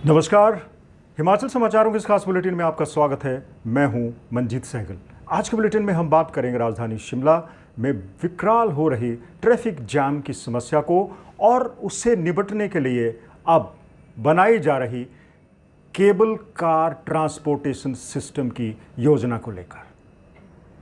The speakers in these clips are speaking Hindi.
नमस्कार। हिमाचल समाचारों के इस खास बुलेटिन में आपका स्वागत है। मैं हूं मंजीत सहगल। आज के बुलेटिन में हम बात करेंगे राजधानी शिमला में विकराल हो रही ट्रैफिक जाम की समस्या को और उससे निपटने के लिए अब बनाई जा रही केबल कार ट्रांसपोर्टेशन सिस्टम की योजना को लेकर।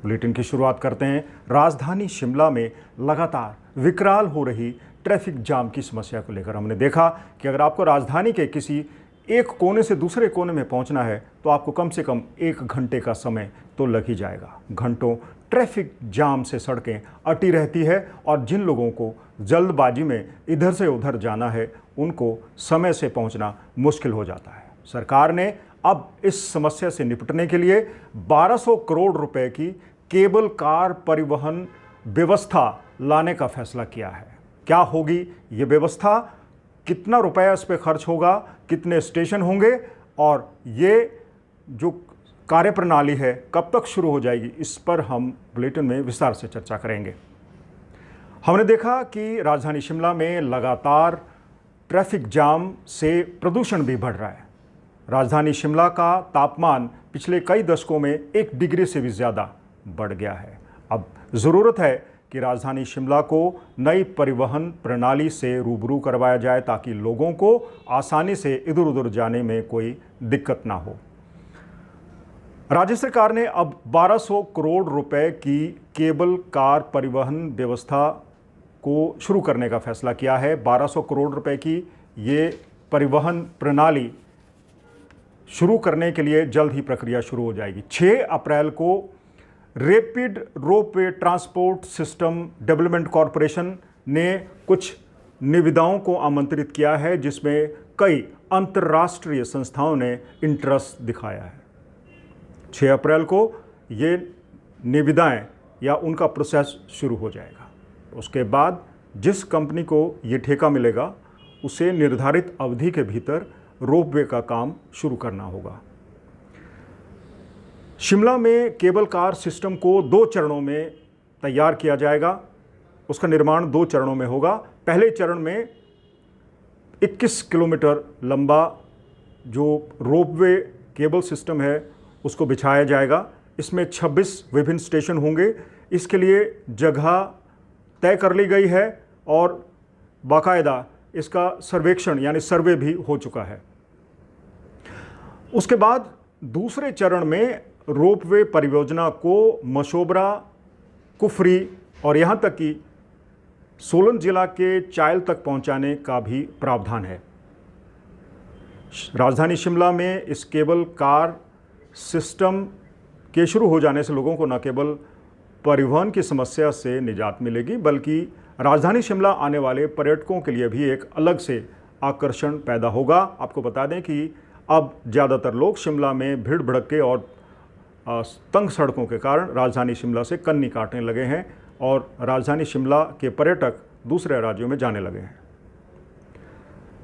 बुलेटिन की शुरुआत करते हैं राजधानी शिमला में लगातार विकराल हो रही ट्रैफिक जाम की समस्या को लेकर। हमने देखा कि अगर आपको राजधानी के किसी एक कोने से दूसरे कोने में पहुंचना है तो आपको कम से कम 1 घंटे का समय तो लग ही जाएगा। घंटों ट्रैफिक जाम से सड़कें अटी रहती है और जिन लोगों को जल्दबाजी में इधर से उधर जाना है उनको समय से पहुंचना मुश्किल हो जाता है। सरकार ने अब इस समस्या से निपटने के लिए 1200 करोड़ रुपए की केबल कार परिवहन व्यवस्था लाने का फैसला किया है। क्या होगी ये व्यवस्था, कितना रुपया इस पर खर्च होगा, कितने स्टेशन होंगे और ये जो कार्यप्रणाली है कब तक शुरू हो जाएगी, इस पर हम बुलेटिन में विस्तार से चर्चा करेंगे। हमने देखा कि राजधानी शिमला में लगातार ट्रैफिक जाम से प्रदूषण भी बढ़ रहा है। राजधानी शिमला का तापमान पिछले कई दशकों में 1 डिग्री से भी ज़्यादा बढ़ गया है। अब ज़रूरत है कि राजधानी शिमला को नई परिवहन प्रणाली से रूबरू करवाया जाए ताकि लोगों को आसानी से इधर उधर जाने में कोई दिक्कत ना हो। राज्य सरकार ने अब 1200 करोड़ रुपए की केबल कार परिवहन व्यवस्था को शुरू करने का फैसला किया है। 1200 करोड़ रुपए की ये परिवहन प्रणाली शुरू करने के लिए जल्द ही प्रक्रिया शुरू हो जाएगी। 6 अप्रैल को rapid ropeway transport system development corporation ने कुछ निविदाओं को आमंत्रित किया है जिसमें कई अंतर्राष्ट्रीय संस्थाओं ने इंटरेस्ट दिखाया है। 6 अप्रैल को ये निविदाएं या उनका प्रोसेस शुरू हो जाएगा। उसके बाद जिस कंपनी को ये ठेका मिलेगा उसे निर्धारित अवधि के भीतर रोपवे का काम शुरू करना होगा। शिमला में केबल कार सिस्टम को 2 चरणों में तैयार किया जाएगा। उसका निर्माण 2 चरणों में होगा। पहले चरण में 21 किलोमीटर लंबा जो रोपवे केबल सिस्टम है उसको बिछाया जाएगा। इसमें 26 विभिन्न स्टेशन होंगे। इसके लिए जगह तय कर ली गई है और बाकायदा इसका सर्वेक्षण यानी सर्वे भी हो चुका है। उसके बाद दूसरे चरण में रोपवे परियोजना को मशोबरा, कुफरी और यहाँ तक कि सोलन जिला के चायल तक पहुँचाने का भी प्रावधान है। राजधानी शिमला में इस केबल कार सिस्टम के शुरू हो जाने से लोगों को न केवल परिवहन की समस्या से निजात मिलेगी बल्कि राजधानी शिमला आने वाले पर्यटकों के लिए भी एक अलग से आकर्षण पैदा होगा। आपको बता दें कि अब ज़्यादातर लोग शिमला में भीड़ भड़के और तंग सड़कों के कारण राजधानी शिमला से कन्नी काटने लगे हैं और राजधानी शिमला के पर्यटक दूसरे राज्यों में जाने लगे हैं।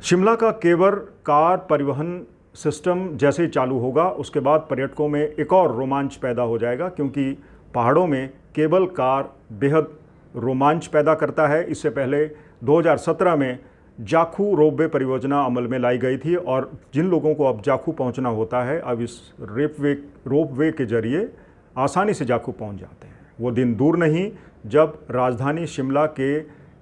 शिमला का केबल कार परिवहन सिस्टम जैसे ही चालू होगा उसके बाद पर्यटकों में एक और रोमांच पैदा हो जाएगा क्योंकि पहाड़ों में केबल कार बेहद रोमांच पैदा करता है। इससे पहले 2017 में जाखू रोपवे परियोजना अमल में लाई गई थी और जिन लोगों को अब जाखू पहुंचना होता है अब इस रोपवे के जरिए आसानी से जाखू पहुंच जाते हैं। वो दिन दूर नहीं जब राजधानी शिमला के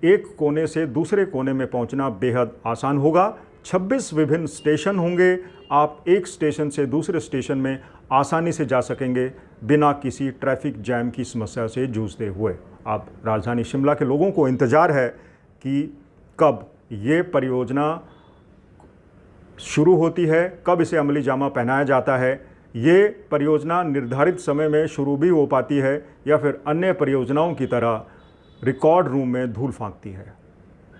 एक कोने से दूसरे कोने में पहुंचना बेहद आसान होगा। 26 विभिन्न स्टेशन होंगे। आप एक स्टेशन से दूसरे स्टेशन में आसानी से जा सकेंगे बिना किसी ट्रैफिक जैम की समस्या से जूझते हुए। अब राजधानी शिमला के लोगों को इंतज़ार है कि कब ये परियोजना शुरू होती है, कब इसे अमली जामा पहनाया जाता है। ये परियोजना निर्धारित समय में शुरू भी हो पाती है या फिर अन्य परियोजनाओं की तरह रिकॉर्ड रूम में धूल फांकती है।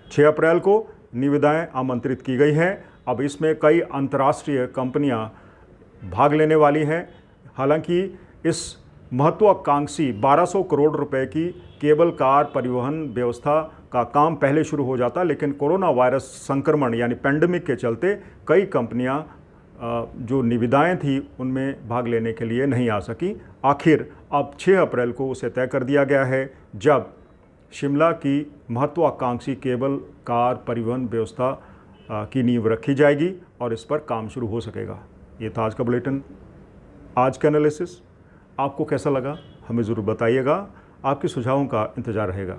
6 अप्रैल को निविदाएं आमंत्रित की गई हैं। अब इसमें कई अंतर्राष्ट्रीय कंपनियां भाग लेने वाली हैं। हालांकि इस महत्वाकांक्षी 1200 करोड़ रुपए की केबल कार परिवहन व्यवस्था का काम पहले शुरू हो जाता, लेकिन कोरोना वायरस संक्रमण यानी पैंडेमिक के चलते कई कंपनियां जो निविदाएं थी उनमें भाग लेने के लिए नहीं आ सकी। आखिर अब 6 अप्रैल को उसे तय कर दिया गया है जब शिमला की महत्वाकांक्षी केबल कार परिवहन व्यवस्था की नींव रखी जाएगी और इस पर काम शुरू हो सकेगा। ये था आज का बुलेटिन, आज का एनालिसिस। आपको कैसा लगा हमें ज़रूर बताइएगा, आपके सुझावों का इंतज़ार रहेगा।